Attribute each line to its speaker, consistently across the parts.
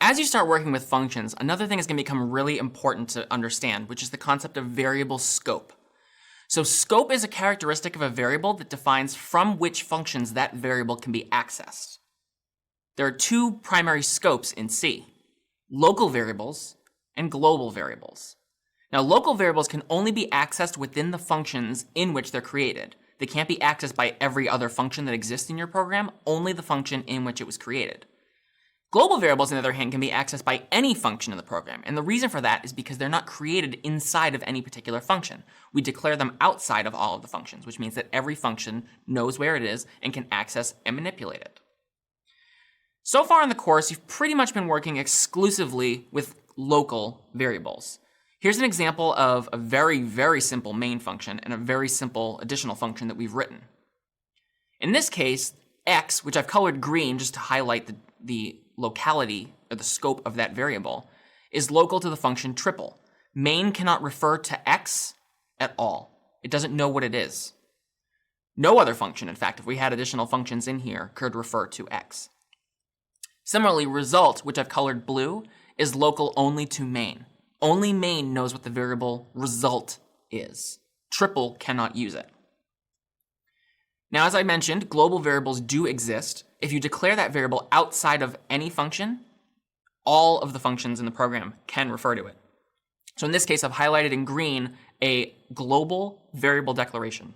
Speaker 1: As you start working with functions, another thing is going to become really important to understand, which is the concept of variable scope. So scope is a characteristic of a variable that defines from which functions that variable can be accessed. There are two primary scopes in C: local variables and global variables. Now, local variables can only be accessed within the functions in which they're created. They can't be accessed by every other function that exists in your program, only the function in which it was created. Global variables, on the other hand, can be accessed by any function in the program, and the reason for that is because they're not created inside of any particular function. We declare them outside of all of the functions, which means that every function knows where it is and can access and manipulate it. So far in the course, you've pretty much been working exclusively with local variables. Here's an example of a very, very simple main function and a very simple additional function that we've written. In this case, x, which I've colored green just to highlight the locality or the scope of that variable, is local to the function triple. Main cannot refer to x at all. It doesn't know what it is. No other function, in fact, if we had additional functions in here, could refer to x. Similarly, result, which I've colored blue, is local only to main. Only main knows what the variable result is. Triple cannot use it. Now, as I mentioned, global variables do exist. If you declare that variable outside of any function, all of the functions in the program can refer to it. So in this case, I've highlighted in green a global variable declaration.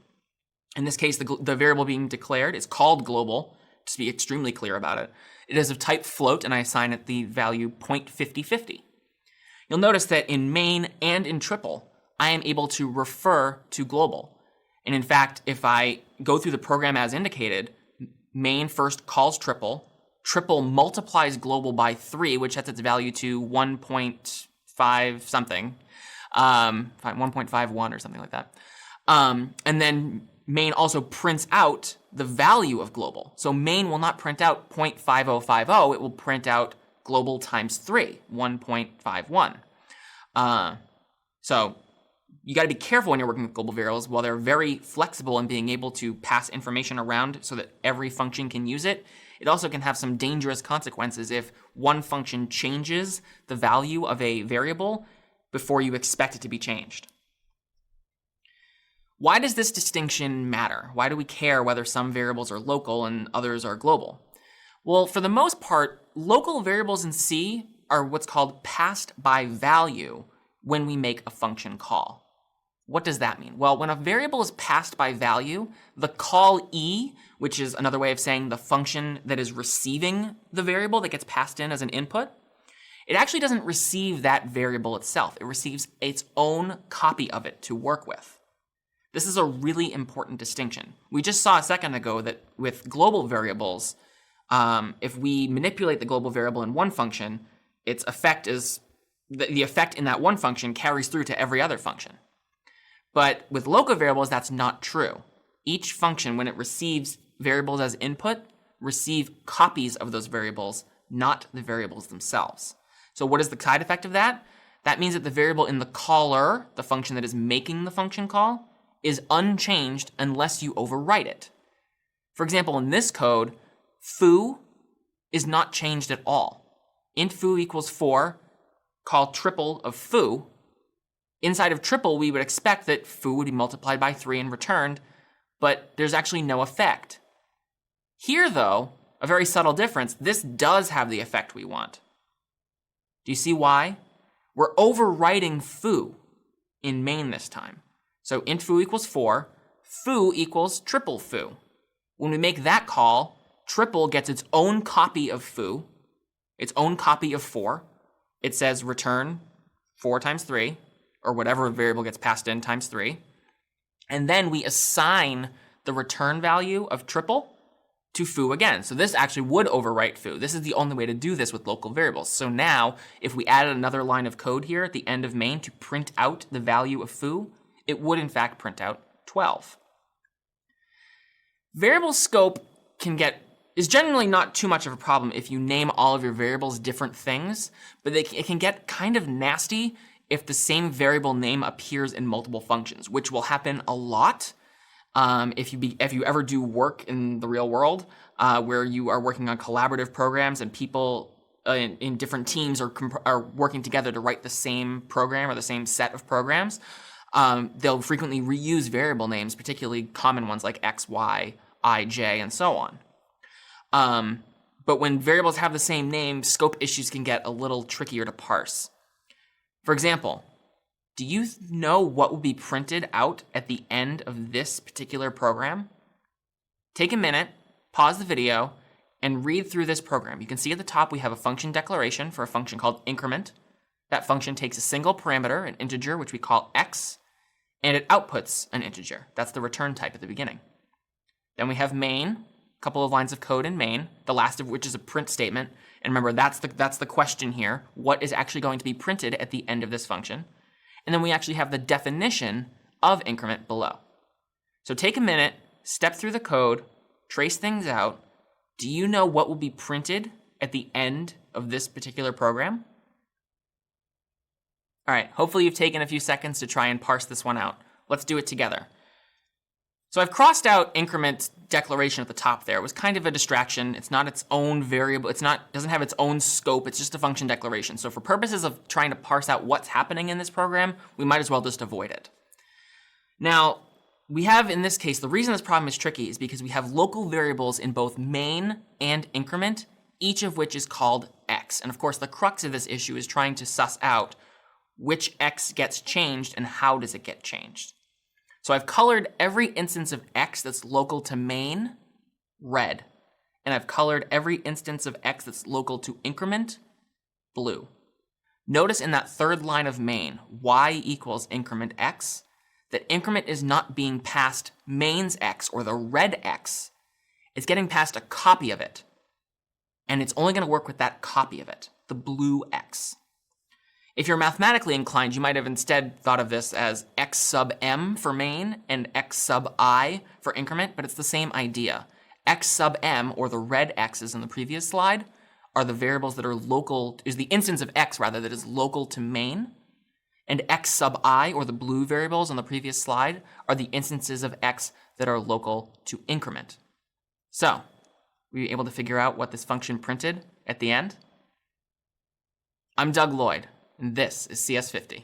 Speaker 1: In this case, the variable being declared is called global, to be extremely clear about it. It is of type float, and I assign it the value 0.5050. You'll notice that in main and in triple, I am able to refer to global. And in fact, if I go through the program as indicated, main first calls triple, triple multiplies global by 3, which sets its value to 1.5 something, 1.51 or something like that. And then main also prints out the value of global. So main will not print out 0.5050, it will print out global times 3, 1.51. So you got to be careful when you're working with global variables. While they're very flexible in being able to pass information around so that every function can use it, it also can have some dangerous consequences if one function changes the value of a variable before you expect it to be changed. Why does this distinction matter? Why do we care whether some variables are local and others are global? Well, for the most part, local variables in C are what's called passed by value when we make a function call. What does that mean? Well, when a variable is passed by value, the call E, which is another way of saying the function that is receiving the variable that gets passed in as an input, it actually doesn't receive that variable itself. It receives its own copy of it to work with. This is a really important distinction. We just saw a second ago that with global variables, if we manipulate the global variable in one function, its effect is the effect in that one function carries through to every other function. But with local variables, that's not true. Each function, when it receives variables as input, receive copies of those variables, not the variables themselves. So what is the side effect of that? That means that the variable in the caller, the function that is making the function call, is unchanged unless you overwrite it. For example, in this code, foo is not changed at all. Int foo equals 4, call triple of foo. Inside of triple, we would expect that foo would be multiplied by 3 and returned, but there's actually no effect. Here, though, a very subtle difference, this does have the effect we want. Do you see why? We're overwriting foo in main this time. So int foo equals 4, foo equals triple foo. When we make that call, triple gets its own copy of foo, its own copy of 4. It says return 4 times 3, or whatever variable gets passed in times 3. And then we assign the return value of triple to foo again. So this actually would overwrite foo. This is the only way to do this with local variables. So now, if we added another line of code here at the end of main to print out the value of foo, it would in fact print out 12. Variable scope is generally not too much of a problem if you name all of your variables different things, but it can get kind of nasty if the same variable name appears in multiple functions, which will happen a lot if you ever do work in the real world where you are working on collaborative programs and people in different teams are working together to write the same program or the same set of programs, they'll frequently reuse variable names, particularly common ones like x, y, I, j, and so on. But when variables have the same name, scope issues can get a little trickier to parse. For example, do you know what will be printed out at the end of this particular program? Take a minute, pause the video, and read through this program. You can see at the top we have a function declaration for a function called increment. That function takes a single parameter, an integer, which we call x, and it outputs an integer. That's the return type at the beginning. Then we have main, a couple of lines of code in main, the last of which is a print statement. And remember, that's the question here. What is actually going to be printed at the end of this function? And then we actually have the definition of increment below. So take a minute, step through the code, trace things out. Do you know what will be printed at the end of this particular program? All right, hopefully you've taken a few seconds to try and parse this one out. Let's do it together. So I've crossed out increment declaration at the top there. It was kind of a distraction. It's not its own variable. Doesn't have its own scope. It's just a function declaration. So for purposes of trying to parse out what's happening in this program, we might as well just avoid it. Now, we have, in this case, the reason this problem is tricky is because we have local variables in both main and increment, each of which is called x. And of course, the crux of this issue is trying to suss out which x gets changed and how does it get changed. So I've colored every instance of x that's local to main red, and I've colored every instance of x that's local to increment blue. Notice in that third line of main, y equals increment x, that increment is not being passed main's x or the red x. It's getting passed a copy of it, and it's only going to work with that copy of it, the blue x. If you're mathematically inclined, you might have instead thought of this as x sub m for main and x sub I for increment, but it's the same idea. X sub m, or the red x's in the previous slide, are the variables that are local, is the instance of x rather, that is local to main. And x sub I, or the blue variables on the previous slide, are the instances of x that are local to increment. So, were you able to figure out what this function printed at the end? I'm Doug Lloyd, and this is CS50.